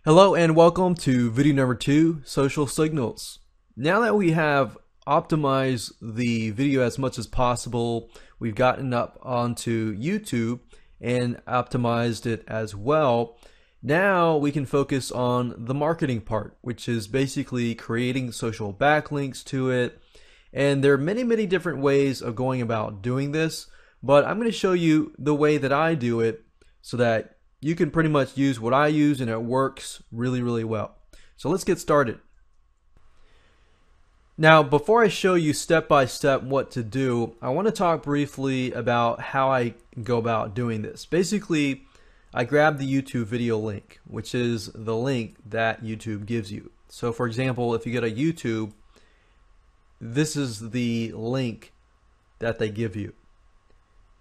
Hello and welcome to video number 2, Social Signals. Now that we have optimized the video as much as possible, we've gotten up onto YouTube and optimized it as well. Now we can focus on the marketing part, which is basically creating social backlinks to it. And there are many different ways of going about doing this, but I'm going to show you the way that I do it so that you can pretty much use what I use and it works really well. So let's get started. Now, before I show you step by step what to do, I want to talk briefly about how I go about doing this. Basically, I grab the YouTube video link, which is the link that YouTube gives you. So for example, if you get a YouTube, this is the link that they give you.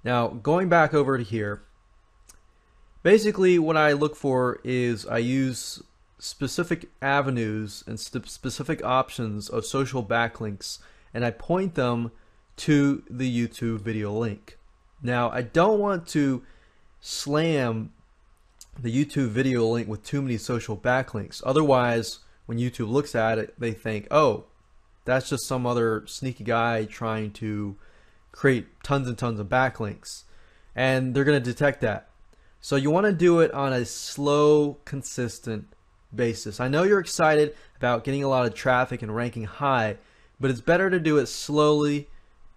Now, going back over to here, basically what I look for is I use specific avenues and specific options of social backlinks, and I point them to the YouTube video link. Now, I don't want to slam the YouTube video link with too many social backlinks. Otherwise, when YouTube looks at it, they think, oh, that's just some other sneaky guy trying to create tons and tons of backlinks. And they're going to detect that. So you want to do it on a slow, consistent basis. I know you're excited about getting a lot of traffic and ranking high, but it's better to do it slowly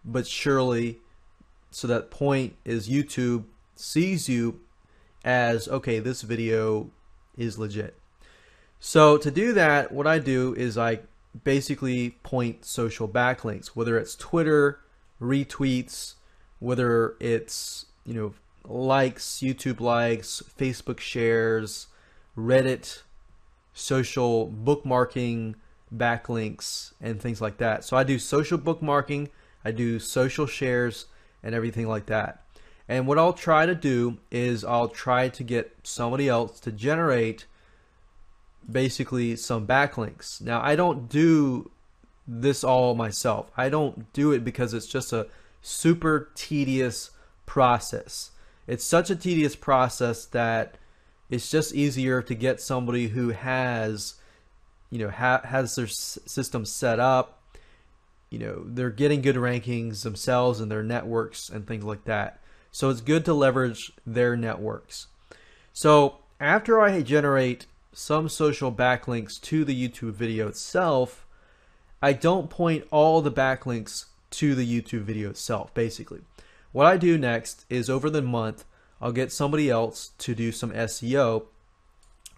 but surely, so that point is YouTube sees you as, okay, this video is legit. So to do that, what I do is I basically point social backlinks, whether it's Twitter, retweets, whether it's, likes, YouTube likes, Facebook shares, Reddit, social bookmarking, backlinks, and things like that. So I do social bookmarking, I do social shares, and everything like that. And what I'll try to do is I'll try to get somebody else to generate basically some backlinks. Now, I don't do this all myself. I don't do it because it's just a super tedious process. It's such a tedious process that it's just easier to get somebody who has, has their system set up. They're getting good rankings themselves in their networks and things like that. So it's good to leverage their networks. So after I generate some social backlinks to the YouTube video itself, I don't point all the backlinks to the YouTube video itself, basically. What I do next is over the month, I'll get somebody else to do some SEO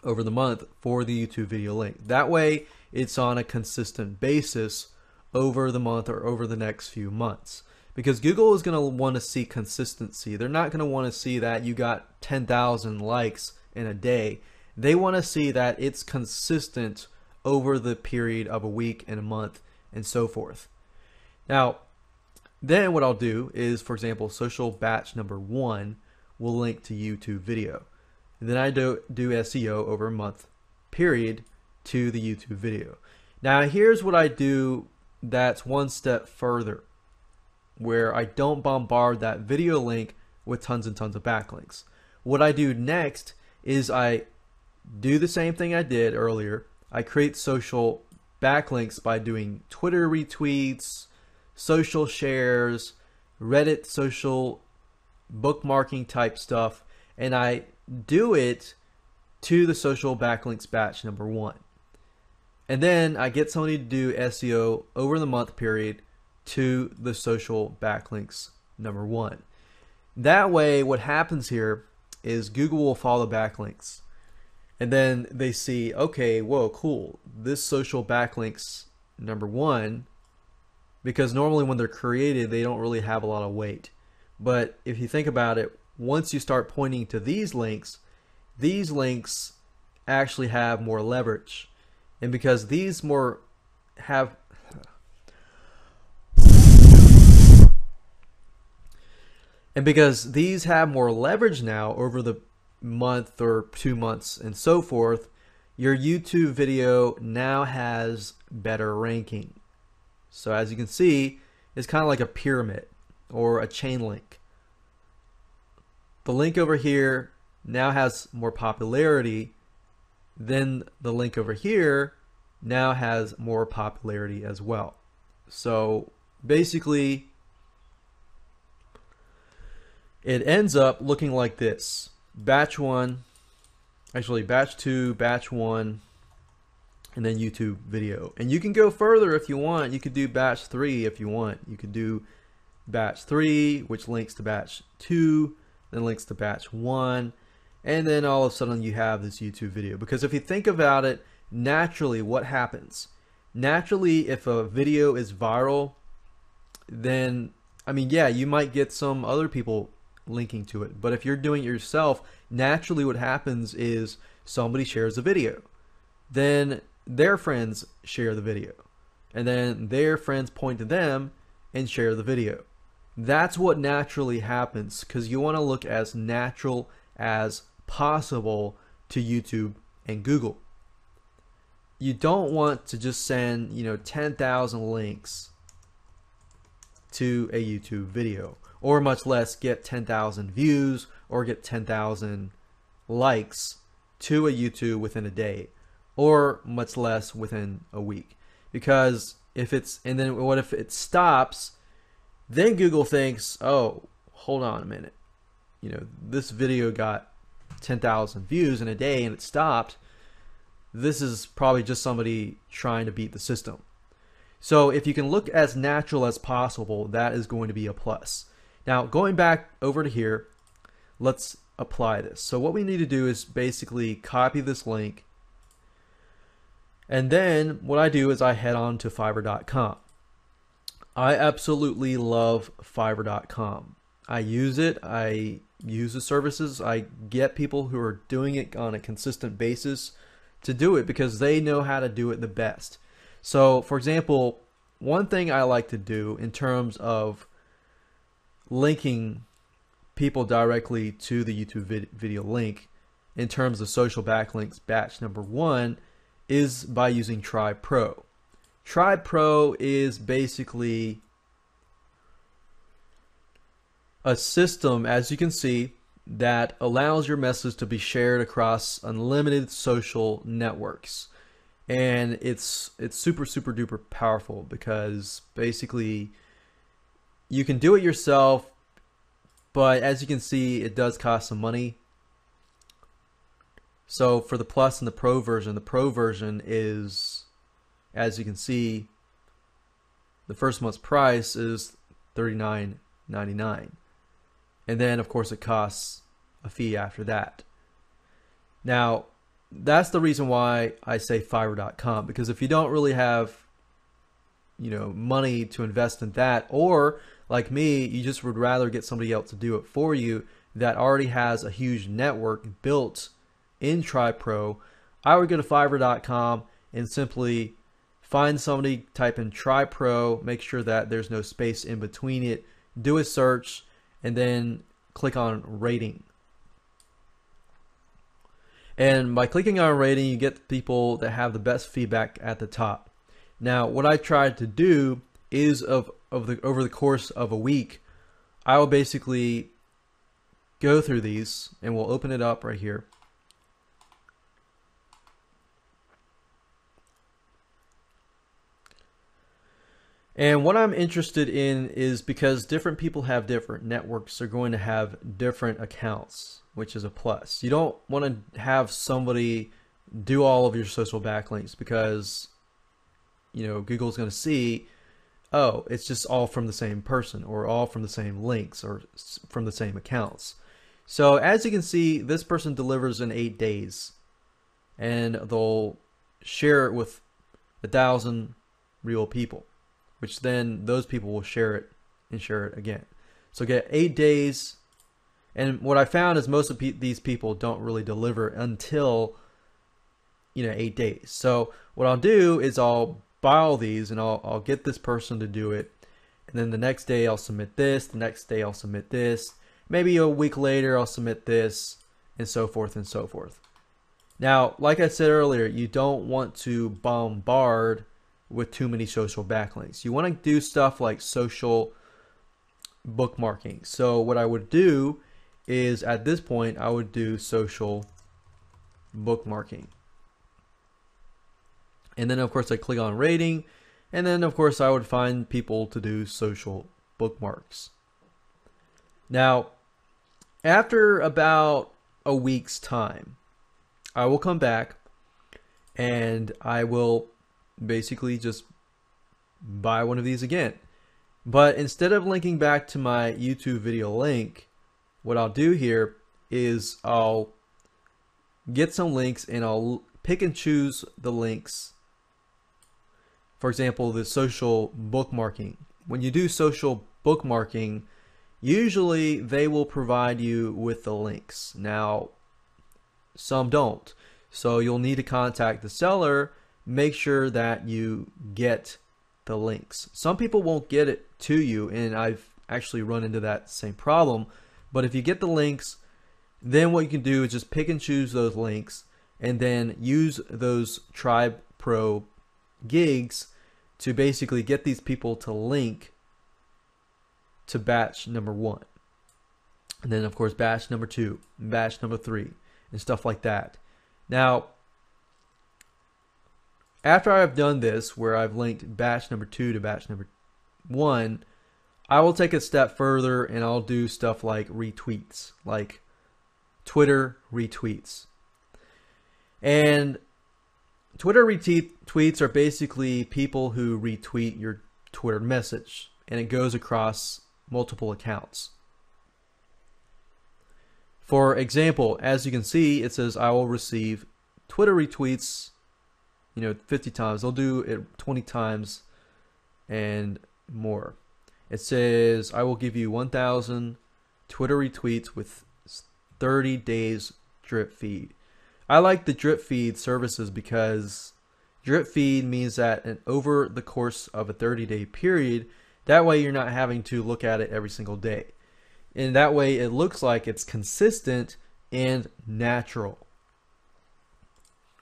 over the month for the YouTube video link. That way, it's on a consistent basis over the month or over the next few months. Because Google is going to want to see consistency. They're not going to want to see that you got 10,000 likes in a day. They want to see that it's consistent over the period of a week and a month and so forth. Now, then what I'll do is, for example, social batch number 1 will link to YouTube video. And then I do SEO over a month period to the YouTube video. Now here's what I do that's one step further, where I don't bombard that video link with tons and tons of backlinks. What I do next is I do the same thing I did earlier. I create social backlinks by doing Twitter retweets, social shares, Reddit social bookmarking type stuff, and I do it to the social backlinks batch number 1. And then I get somebody to do SEO over the month period to the social backlinks number 1. That way what happens here is Google will follow the backlinks. And then they see, okay, whoa, cool. This social backlinks number 1, because normally when they're created, they don't really have a lot of weight. But if you think about it, once you start pointing to these links actually have more leverage. And because these have more leverage now over the month or 2 months and so forth, your YouTube video now has better ranking. So as you can see, it's kind of like a pyramid or a chain link. The link over here now has more popularity then the link over here now has more popularity as well. So basically, it ends up looking like this. Batch 1, actually batch 2, batch 1, and then YouTube video. And you can go further if you want. You could do batch 3 if you want. You could do batch 3, which links to batch 2, then links to batch 1, and then all of a sudden you have this YouTube video. Because if you think about it, naturally what happens? Naturally, if a video is viral, then, I mean, yeah, you might get some other people linking to it. But if you're doing it yourself, naturally what happens is somebody shares a video. Then their friends share the video. And then their friends point to them and share the video. That's what naturally happens, because you want to look as natural as possible to YouTube and Google. You don't want to just send, 10,000 links to a YouTube video, or much less get 10,000 views or get 10,000 likes to a YouTube within a day, or much less within a week. Because if it's, and then what if it stops? Then Google thinks, oh, hold on a minute. This video got 10,000 views in a day and it stopped. This is probably just somebody trying to beat the system. So if you can look as natural as possible, that is going to be a plus. Now, going back over to here, let's apply this. So what we need to do is basically copy this link. And then what I do is I head on to Fiverr.com. I absolutely love Fiverr.com. I use it. I use the services. I get people who are doing it on a consistent basis to do it because they know how to do it the best. So, for example, one thing I like to do in terms of linking people directly to the YouTube video link in terms of social backlinks batch number 1 is by using Tribe Pro. Tribe Pro is basically a system, as you can see, that allows your message to be shared across unlimited social networks. And it's super duper powerful because basically you can do it yourself, but as you can see, it does cost some money. So for the Plus and the Pro version is, as you can see, the first month's price is $39.99. And then, of course, it costs a fee after that. Now, that's the reason why I say Fiverr.com, because if you don't really have, money to invest in that, or like me, you just would rather get somebody else to do it for you that already has a huge network built in Tribe Pro, I would go to Fiverr.com and simply find somebody, type in Tribe Pro, make sure that there's no space in between it, do a search, and then click on rating. And by clicking on rating, you get the people that have the best feedback at the top. Now, what I tried to do is over the course of a week, I will basically go through these, and we'll open it up right here. And what I'm interested in is, because different people have different networks, they're going to have different accounts, which is a plus. You don't want to have somebody do all of your social backlinks because, Google's going to see, oh, it's just all from the same person, or all from the same links, or from the same accounts. So as you can see, this person delivers in 8 days, and they'll share it with 1,000 real people, which then those people will share it and share it again. So get 8 days. And what I found is most of these people don't really deliver until 8 days. So what I'll do is I'll buy all these, and I'll get this person to do it, and then the next day I'll submit this, the next day I'll submit this, maybe a week later I'll submit this, and so forth and so forth. Now, like I said earlier, you don't want to bombard with too many social backlinks. You want to do stuff like social bookmarking. So what I would do is, at this point, I would do social bookmarking. And then of course I click on rating, and then of course I would find people to do social bookmarks. Now, after about a week's time, I will come back and I will basically just buy one of these again. But instead of linking back to my YouTube video link, what I'll do here is I'll get some links and I'll pick and choose the links. For example, the social bookmarking. When you do social bookmarking, usually they will provide you with the links. Now, some don't. So you'll need to contact the seller, make sure that you get the links. Some people won't get it to you, and I've actually run into that same problem. But if you get the links, then what you can do is just pick and choose those links and then use those Tribe Pro gigs to basically get these people to link to batch number 1. And then of course batch number 2, batch number 3, and stuff like that. Now, after I've done this, where I've linked batch number 2 to batch number 1, I will take a step further and I'll do stuff like retweets, like Twitter retweets. And Twitter retweets are basically people who retweet your Twitter message, and it goes across multiple accounts. For example, as you can see, it says I will receive Twitter retweets, 50 times. They'll do it 20 times and more. It says I will give you 1,000 Twitter retweets with 30 days drip feed. I like the drip feed services because drip feed means that over the course of a 30-day period, that way you're not having to look at it every single day. And that way it looks like it's consistent and natural.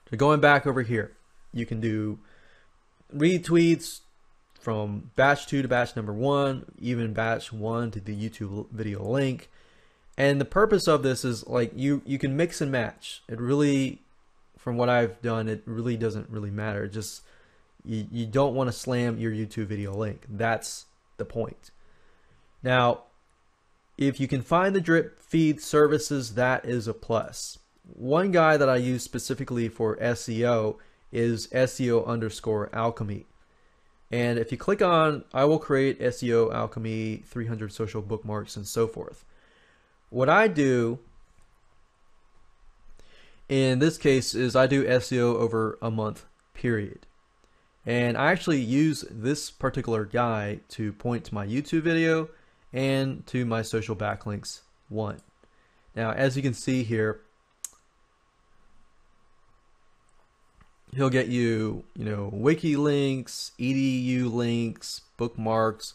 So going back over here, you can do retweets from batch 2 to batch number 1, even batch 1 to the YouTube video link. And the purpose of this is like you can mix and match. It really, from what I've done, it really doesn't really matter. Just you don't want to slam your YouTube video link. That's the point. Now, if you can find the drip feed services, that is a plus. One guy that I use specifically for SEO is SEO_alchemy. And if you click on, I will create SEO Alchemy 300 social bookmarks and so forth. What I do in this case is I do SEO over a month period. And I actually use this particular guy to point to my YouTube video and to my social backlinks 1. Now, as you can see here, he'll get you, wiki links, edu links, bookmarks.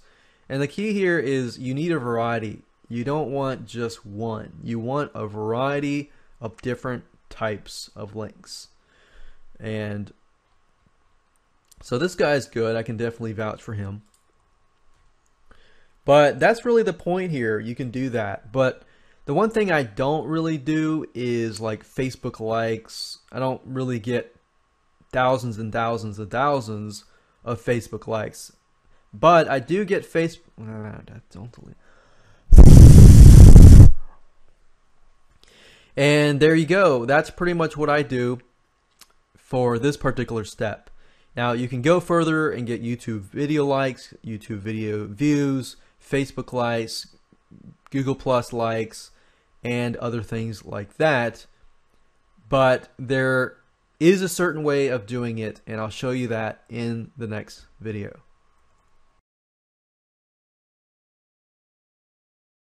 And the key here is you need a variety. You don't want just one. You want a variety of different types of links. And so this guy's good. I can definitely vouch for him. But that's really the point here. You can do that. But the one thing I don't really do is like Facebook likes. I don't really get thousands and thousands and thousands of Facebook likes. But I do get don't delete. And there you go. That's pretty much what I do for this particular step. Now you can go further and get YouTube video likes, YouTube video views, Facebook likes, Google Plus likes, and other things like that. But there is a certain way of doing it, and I'll show you that in the next video.